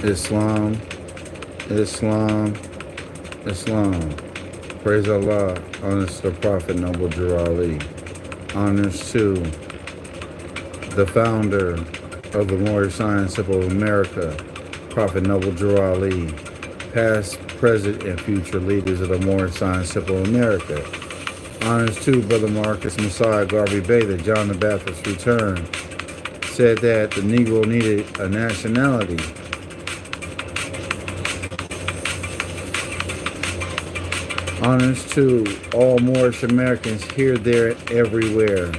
Islam, Islam, Islam. Praise Allah. Honors to the Prophet Noble Drew Ali. Honors to the founder of the Moorish Science of America, Prophet Noble Drew Ali. Past, present, and future leaders of the Moorish Science of America. Honors to Brother Marcus Messiah Garvey Bay that John the Baptist returned. Said that the Negro needed a nationality. Honors to all Moorish Americans here, there, and everywhere.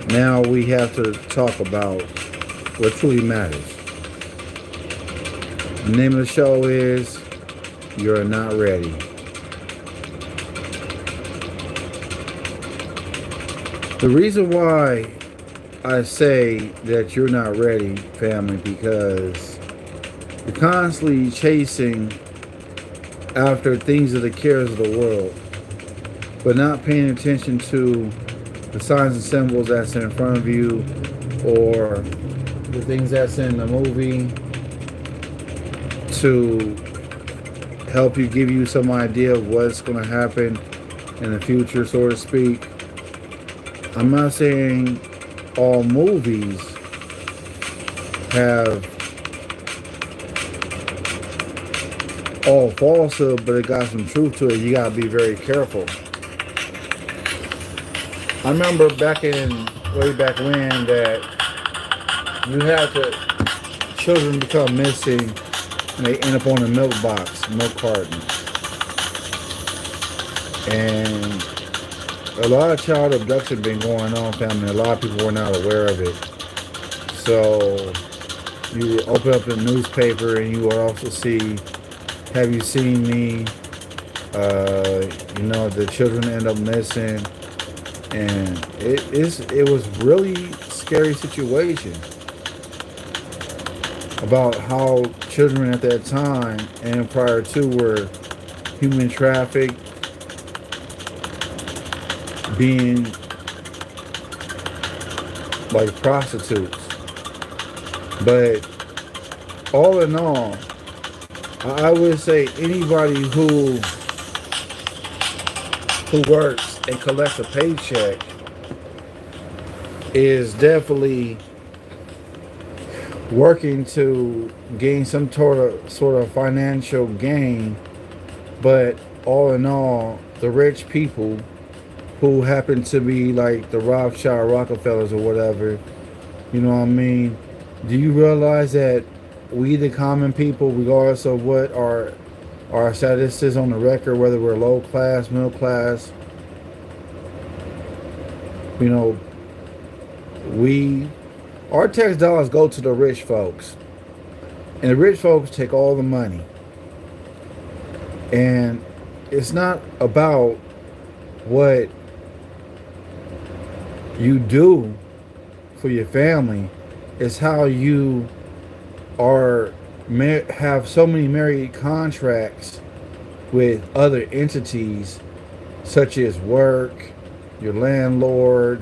Now we have to talk about what truly matters. The name of the show is You're Not Ready. The reason why I say that you're not ready, family, because you're constantly chasing after things of the cares of the world, but not paying attention to the signs and symbols that's in front of you, or the things that's in the movie to help you, give you some idea of what's going to happen in the future, so to speak. I'm not saying all movies have all falsehood, but it got some truth to it. You gotta be very careful. I remember way back when, that you had to, children become missing and they end up on a milk box, milk carton. And a lot of child abduction been going on, family. A lot of people were not aware of it. So you open up the newspaper and you will also see, have you seen me? The children end up missing, and it was really scary situation about how children at that time and prior to were human trafficked, being like prostitutes. But all in all, I would say anybody who works and collects a paycheck is definitely working to gain some sort of financial gain. But all in all, the rich people who happen to be like the Rothschild Rockefellers or whatever, you know what I mean? Do you realize that we, the common people, regardless of what our status is on the record, whether we're low class, middle class, our tax dollars go to the rich folks, and the rich folks take all the money. And it's not about what you do for your family, it's how you have so many married contracts with other entities, such as work, your landlord,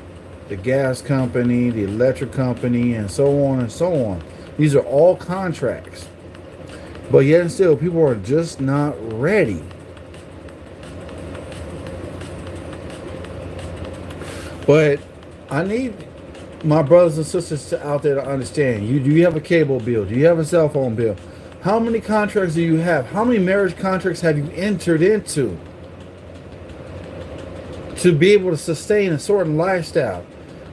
the gas company, the electric company, and so on and so on. These are all contracts. But yet and still, people are just not ready. But I need my brothers and sisters out there to understand. Do you have a cable bill? Do you have a cell phone bill? How many contracts do you have? How many marriage contracts have you entered into to be able to sustain a certain lifestyle?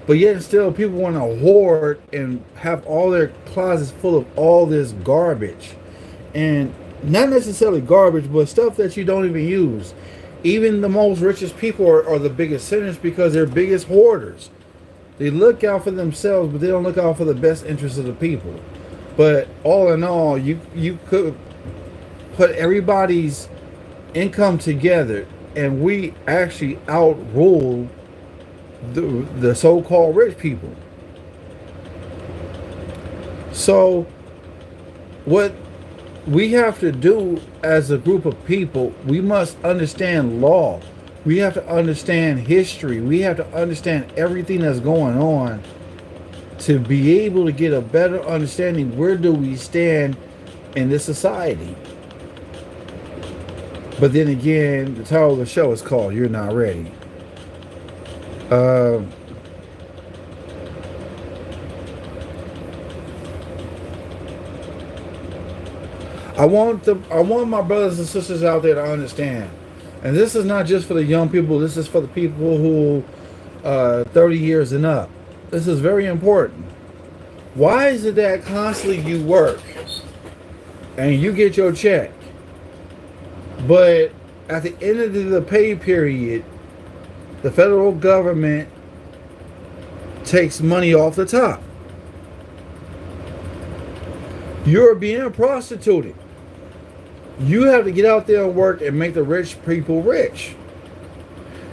But yet and still, people want to hoard and have all their closets full of all this garbage. And not necessarily garbage, but stuff that you don't even use. Even the most richest people are the biggest sinners because they're biggest hoarders. They look out for themselves, but they don't look out for the best interests of the people. But all in all, you could put everybody's income together, and we actually outrule the so-called rich people. So what we have to do as a group of people, we must understand law. We have to understand history. We have to understand everything that's going on to be able to get a better understanding where do we stand in this society. But then again, the title of the show is called "You're Not Ready." Uh, I want my brothers and sisters out there to understand, and this is not just for the young people. This is for the people who 30 years and up. This is very important. Why is it that constantly you work and you get your check, but at the end of the pay period, the federal government takes money off the top? You're being prostituted. You have to get out there and work and make the rich people rich.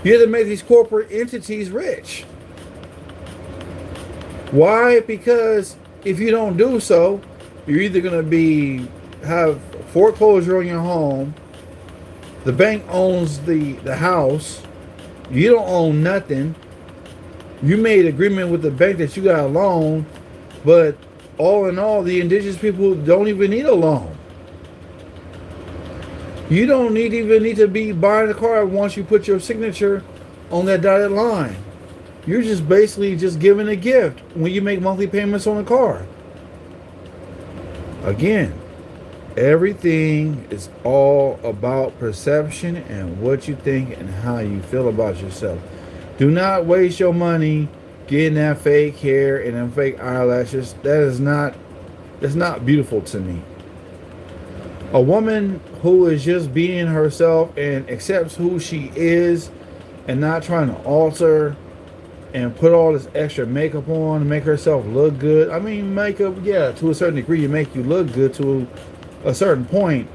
You have to make these corporate entities rich. Why? Because if you don't do so, you're either going to have foreclosure on your home. The bank owns the house. You don't own nothing. You made agreement with the bank that you got a loan, but all in all, the indigenous people don't even need a loan. You don't even need to be buying a car once you put your signature on that dotted line. You're just basically just giving a gift when you make monthly payments on a car. Again, everything is all about perception and what you think and how you feel about yourself. Do not waste your money getting that fake hair and them fake eyelashes. That's not beautiful to me. A woman who is just being herself and accepts who she is and not trying to alter and put all this extra makeup on to make herself look good. I mean, makeup, yeah, to a certain degree, it make you look good to a certain point,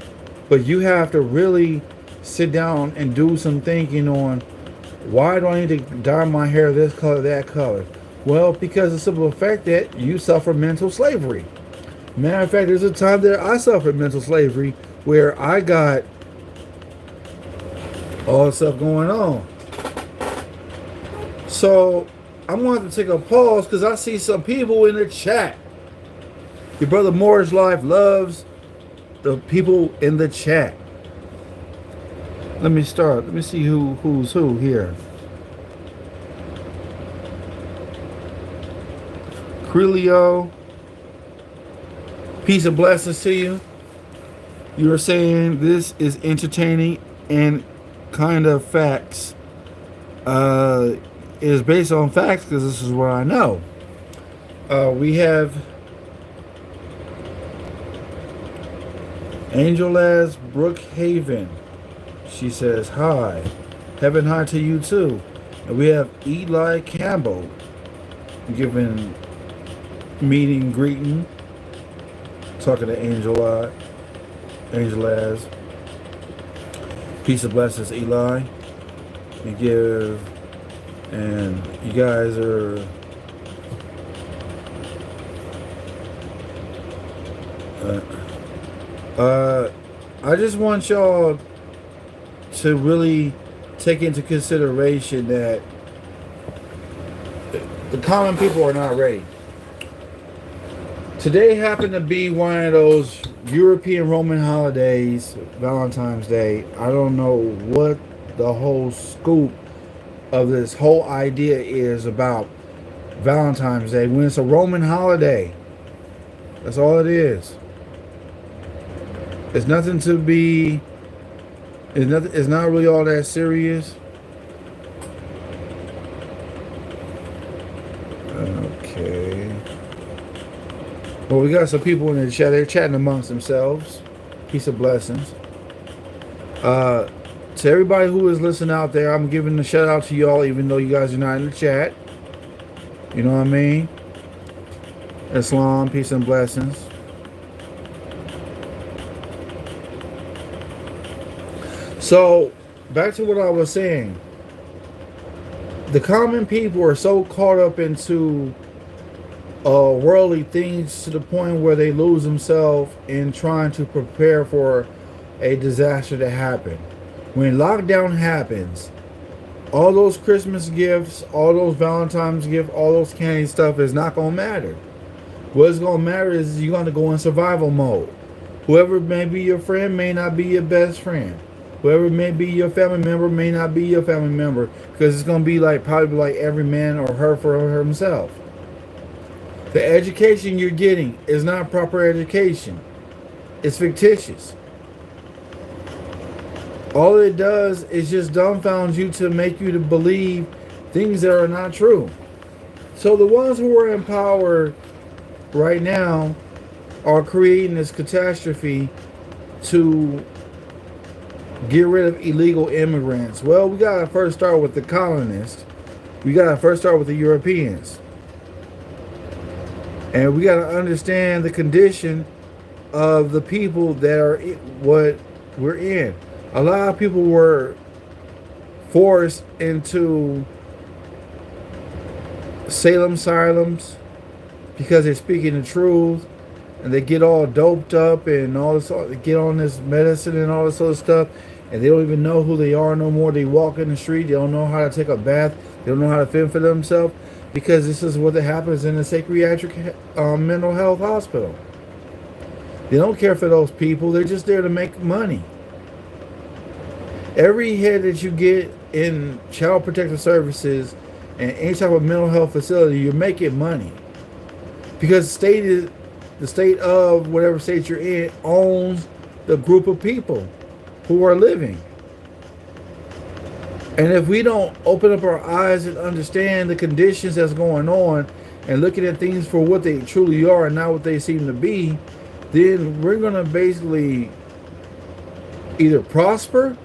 but you have to really sit down and do some thinking on, why do I need to dye my hair this color, that color? Well, because of the simple fact that you suffer mental slavery. Matter of fact, there's a time that I suffered mental slavery where I got all this stuff going on. So I'm going to take a pause because I see some people in the chat. Your brother Morris Life loves the people in the chat. Let me start. Let me see who's who here. Crilio, peace and blessings to you. You were saying this is entertaining and kind of facts. It is based on facts because this is what I know. We have Angel as Brookhaven. She says hi. Heaven high to you too. And we have Eli Campbell giving meeting greeting. Talking to Angel as. Peace and blessings, Eli. And you guys are I just want y'all to really take into consideration that the common people are not ready. Today happened to be one of those European Roman holidays, Valentine's Day. I don't know what the whole scoop of this whole idea is about Valentine's Day when it's a Roman holiday. That's all it is. It's nothing to be. It's not really all that serious. Okay. Well, we got some people in the chat. They're chatting amongst themselves. Peace of blessings. To everybody who is listening out there, I'm giving a shout out to y'all, even though you guys are not in the chat. You know what I mean? Islam, peace and blessings. So, back to what I was saying. The common people are so caught up into worldly things to the point where they lose themselves in trying to prepare for a disaster to happen. When lockdown happens, All those Christmas gifts, all those Valentine's gifts, all those candy stuff is not going to matter. What's going to matter is you're going to go in survival mode. Whoever may be your friend may not be your best friend. Whoever may be your family member may not be your family member, because it's going to be like probably like every man or her for himself. The education you're getting is not proper education. It's fictitious. All it does is just dumbfound you to make you to believe things that are not true. So the ones who are in power right now are creating this catastrophe to get rid of illegal immigrants. Well, we gotta first start with the colonists. We gotta first start with the Europeans. And we gotta understand the condition of the people that are what we're in. A lot of people were forced into Salem asylums because they're speaking the truth, and they get all doped up and all this, they get on this medicine and all this other stuff, and they don't even know who they are no more. They walk in the street, they don't know how to take a bath, they don't know how to fend for themselves, because this is what happens in a psychiatric mental health hospital. They don't care for those people, they're just there to make money. Every head that you get in child protective services and any type of mental health facility, you're making money, because the state of whatever state you're in owns the group of people who are living. And if we don't open up our eyes and understand the conditions that's going on and looking at things for what they truly are and not what they seem to be, then we're going to basically either prosper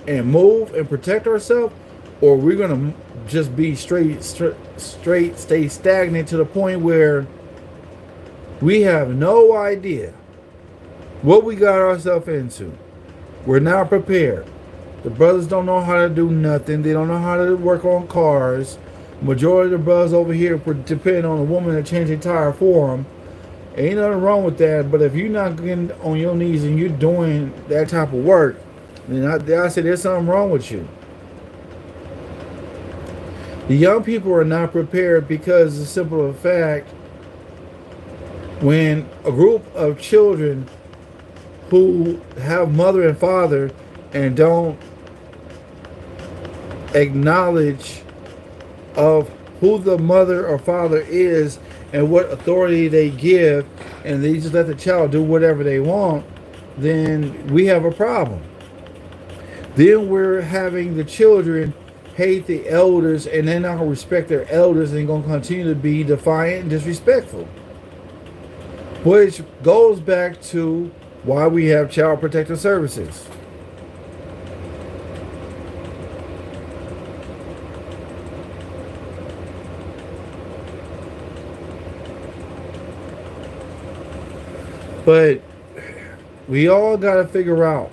and move and protect ourselves, or we're going to just be straight stay stagnant to the point where we have no idea what we got ourselves into. We're not prepared. The brothers don't know how to do nothing. They don't know how to work on cars. Majority of the brothers over here depend on a woman to change a tire for them. Ain't nothing wrong with that, but if you're not getting on your knees and you're doing that type of work, then I say there's something wrong with you. The young people are not prepared because the simple fact, when a group of children who have mother and father and don't acknowledge of who the mother or father is and what authority they give, and they just let the child do whatever they want, then we have a problem. Then we're having the children hate the elders, and they're not going to respect their elders, and going to continue to be defiant and disrespectful. Which goes back to why we have child protective services. But we all got to figure out,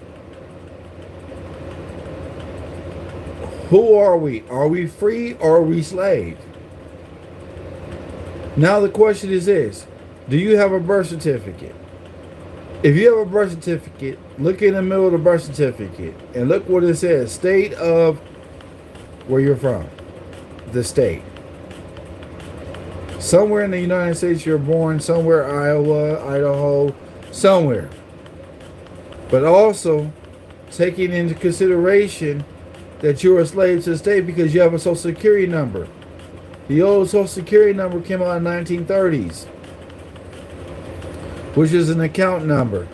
who are we? Are we free or are we slaves? Now the question is this: do you have a birth certificate? If you have a birth certificate, look in the middle of the birth certificate and look what it says. State of where you're from. The state. Somewhere in the United States you're born, somewhere Iowa, Idaho, somewhere. But also taking into consideration that you're a slave to the state because you have a social security number. The old social security number came out in the 1930s, which is an account number.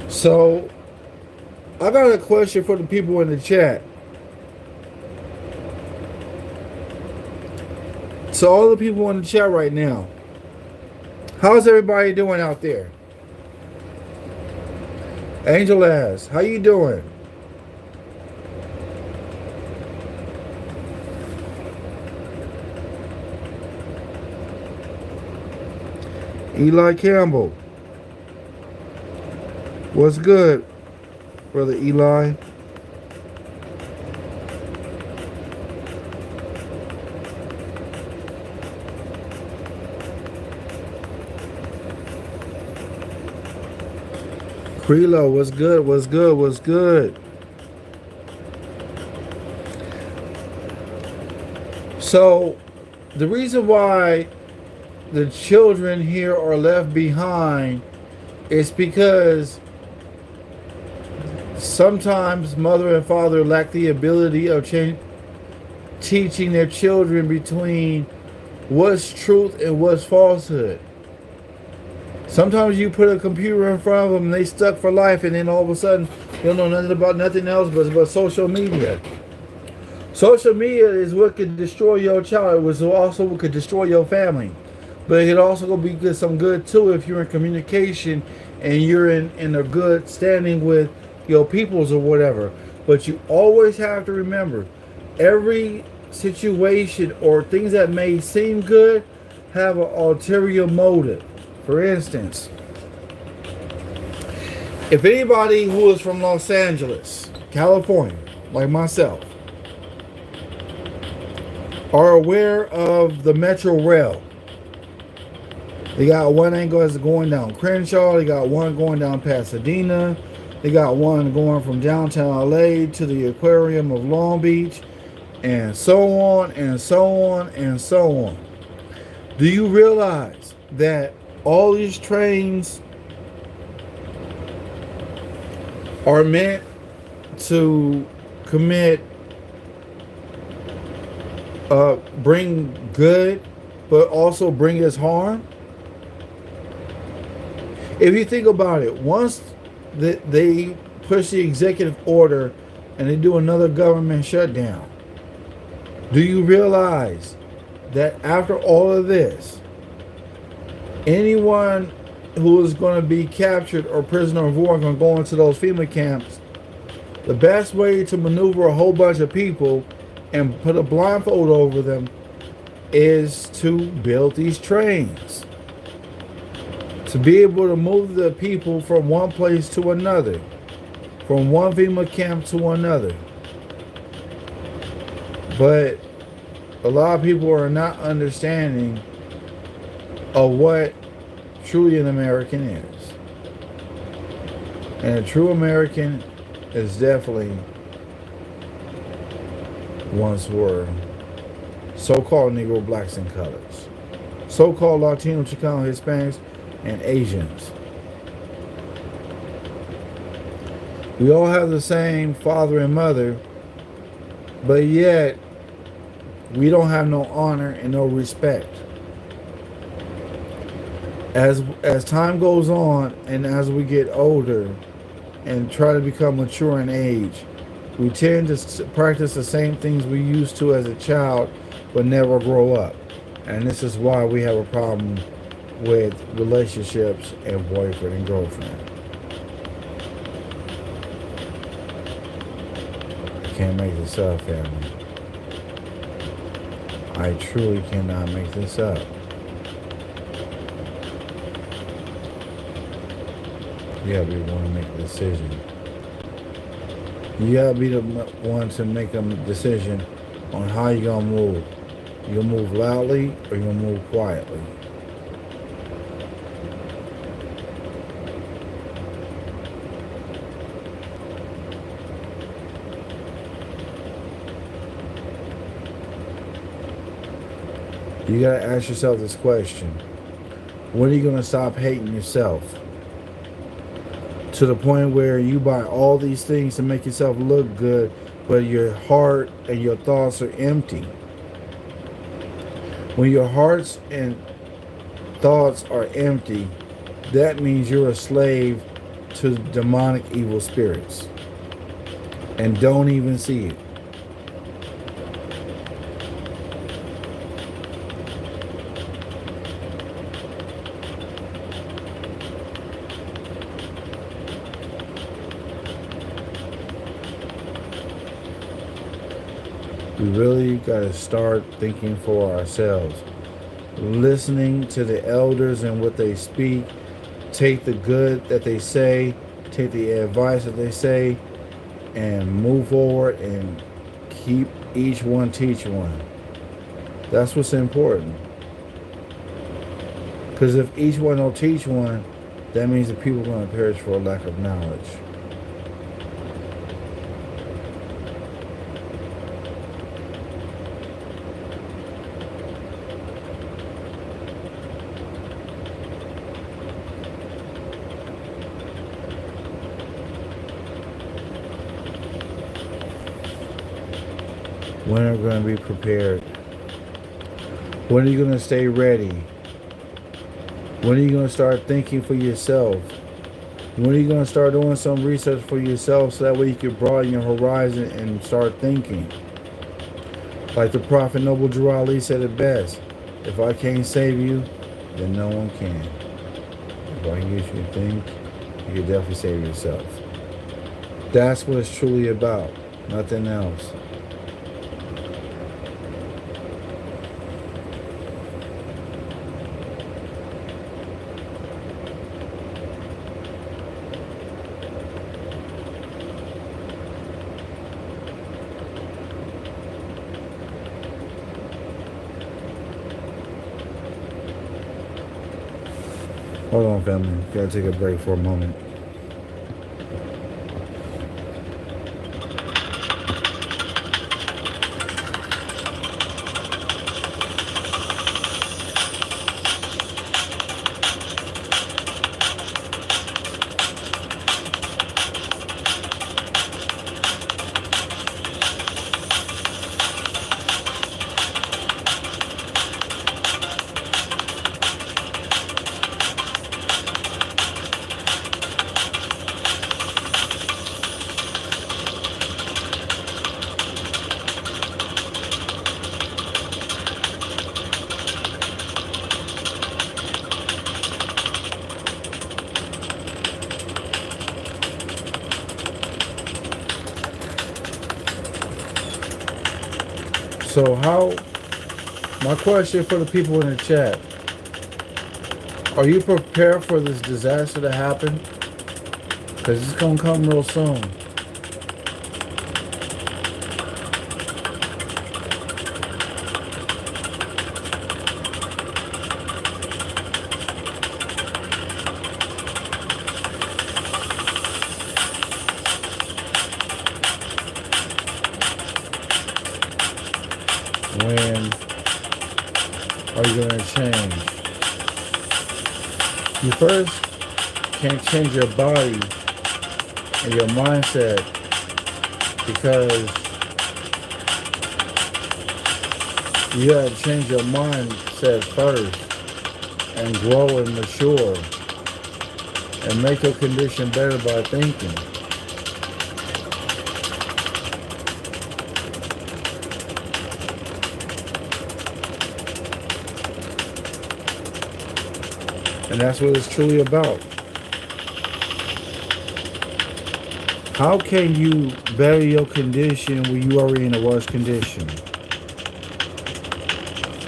So, I got a question for the people in the chat. So all the people in the chat right now, how's everybody doing out there? Angel asks, how you doing? Eli Campbell, what's good, brother Eli? Preload, what's good? What's good? What's good? So, the reason why the children here are left behind is because sometimes mother and father lack the ability of teaching their children between what's truth and what's falsehood. Sometimes you put a computer in front of them and they stuck for life, and then all of a sudden they don't know nothing about nothing else but social media. Social media is what could destroy your child. It was also what could destroy your family. But it could also be some good too if you're in communication and you're in a good standing with your peoples or whatever. But you always have to remember, every situation or things that may seem good have an ulterior motive. For instance, if anybody who is from Los Angeles, California, like myself, are aware of the Metro Rail, they got one angle that's going down Crenshaw, they got one going down Pasadena, they got one going from downtown LA to the aquarium of Long Beach, and so on and so on and so on. Do you realize that all these trains are meant to bring good, but also bring us harm? If you think about it, once they push the executive order and they do another government shutdown, do you realize that after all of this, anyone who is going to be captured or prisoner of war going to go into those FEMA camps, the best way to maneuver a whole bunch of people and put a blindfold over them is to build these trains, to be able to move the people from one place to another, from one FEMA camp to another. But a lot of people are not understanding of what truly an American is. And a true American is definitely ones who were so-called Negro, blacks, and colors, so-called Latino, Chicano, Hispanics, and Asians. We all have the same father and mother, but yet we don't have no honor and no respect. As time goes on and as we get older and try to become mature in age, we tend to practice the same things we used to as a child but never grow up. And this is why we have a problem with relationships and boyfriend and girlfriend. I can't make this up, family. I truly cannot make this up. You gotta be the one to make a decision. You gotta be the one to make a decision on how you're gonna move. You gonna move loudly or you gonna move quietly. You gotta ask yourself this question. When are you gonna stop hating yourself? To the point where you buy all these things to make yourself look good, but your heart and your thoughts are empty. When your hearts and thoughts are empty, that means you're a slave to demonic evil spirits and don't even see it. We really got to start thinking for ourselves, listening to the elders and what they speak, take the good that they say, take the advice that they say, and move forward and keep each one teach one. That's what's important. Because if each one don't teach one, that means that people are going to perish for a lack of knowledge. When are you going to be prepared? When are you going to stay ready? When are you going to start thinking for yourself? When are you going to start doing some research for yourself so that way you can broaden your horizon and start thinking? Like the Prophet Noble Drew Ali said it best: if I can't save you, then no one can. If I can get you to think, you can definitely save yourself. That's what it's truly about, nothing else. Hold on, family. Gotta take a break for a moment. So my question for the people in the chat, are you prepared for this disaster to happen? Because it's going to come real soon. When are you going to change? You first can't change your body and your mindset because you got to change your mindset first and grow and mature and make your condition better by thinking. And that's what it's truly about. How can you better your condition when you are in a worse condition?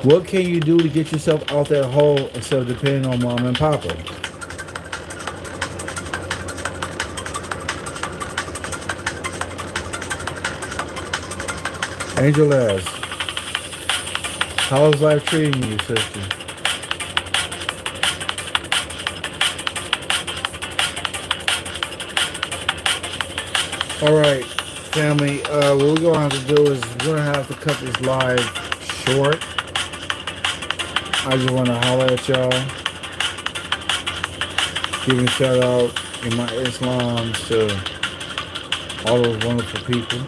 What can you do to get yourself out that hole instead of depending on mom and papa? Angel asks, how is life treating you, sister? All right, family. What we're gonna have to do is we're gonna have to cut this live short. I just want to holler at y'all, giving shout out in my Islam to all those wonderful people.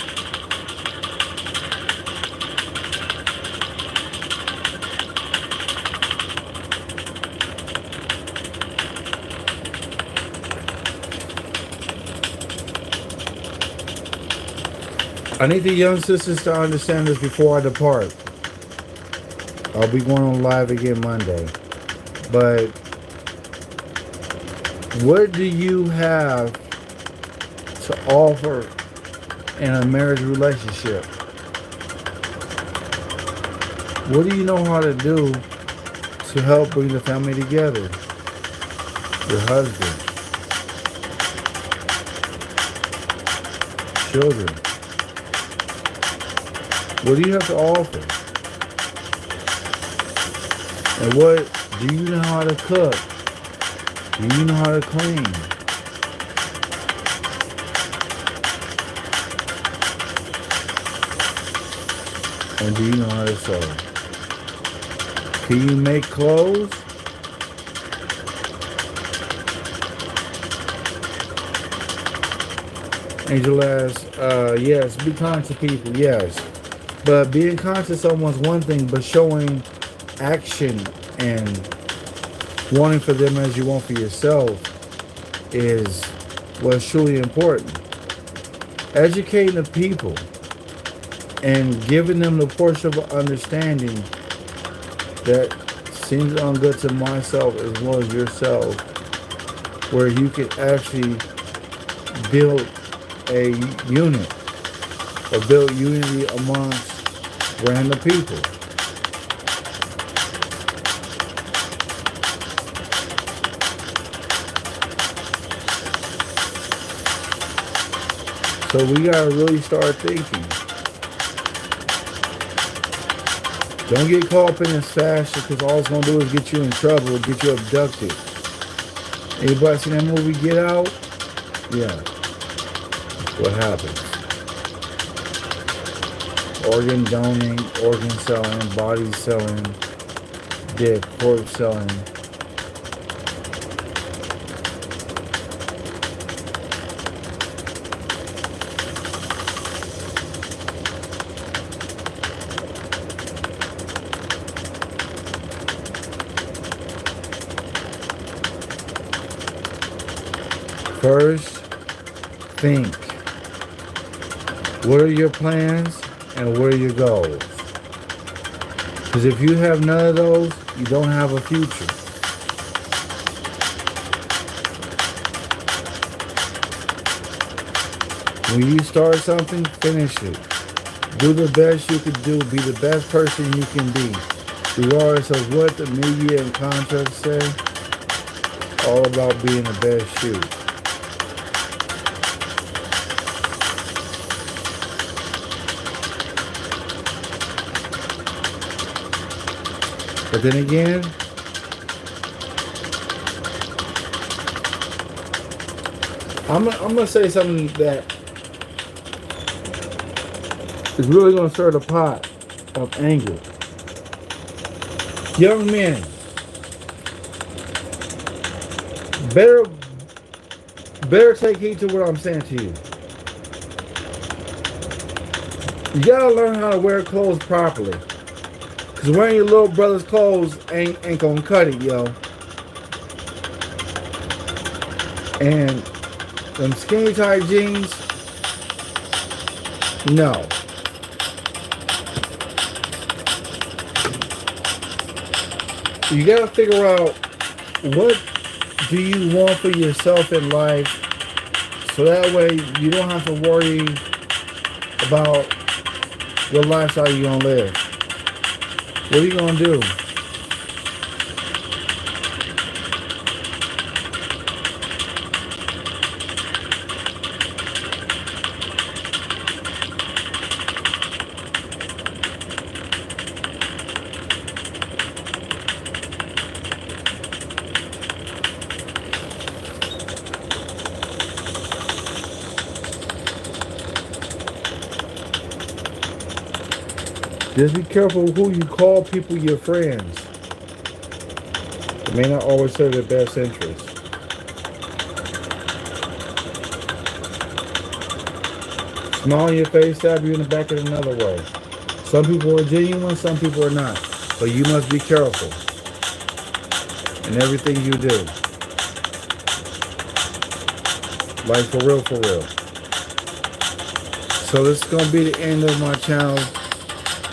I need the young sisters to understand this before I depart. I'll be going on live again Monday. But what do you have to offer in a marriage relationship? What do you know how to do to help bring the family together? Your husband, children. What do you have to offer? And what do you know how to cook? Do you know how to clean? And do you know how to sew? Can you make clothes? Angel asks, yes, be kind to people, yes. But being kind to someone's one thing, but showing action and wanting for them as you want for yourself is what's truly important. Educating the people and giving them the portion of understanding that seems ungood to myself as well as yourself, where you can actually build a unit or build unity amongst random people. So we gotta really start thinking. Don't get caught up in this fashion because all it's gonna do is get you in trouble, get you abducted. Anybody seen that movie Get Out? Yeah. What happens? Organ donating, organ selling, body selling, dead corpse selling. First, think. What are your plans and what are your goals? Because if you have none of those, you don't have a future. When you start something, finish it. Do the best you can do. Be the best person you can be. Regardless of what the media and contracts say, all about being the best you. But then again, I'm gonna say something that is really gonna stir the pot of anger. Young men, better take heed to what I'm saying to you. You gotta learn how to wear clothes properly. Cause wearing your little brother's clothes ain't gonna cut it, yo. And them skinny tight jeans, no. You gotta figure out what do you want for yourself in life, so that way you don't have to worry about what lifestyle you're gonna live. What are you gonna do? Just be careful who you call people your friends. It may not always serve their best interest. Smile in your face, stab you in the back in another way. Some people are genuine, some people are not. So you must be careful in everything you do. Like for real, for real. So this is going to be the end of my channel.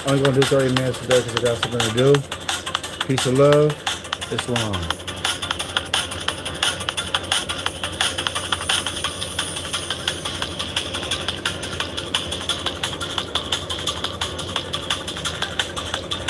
I'm only going to do 30 minutes today because I got something to do. Peace and love. Islam.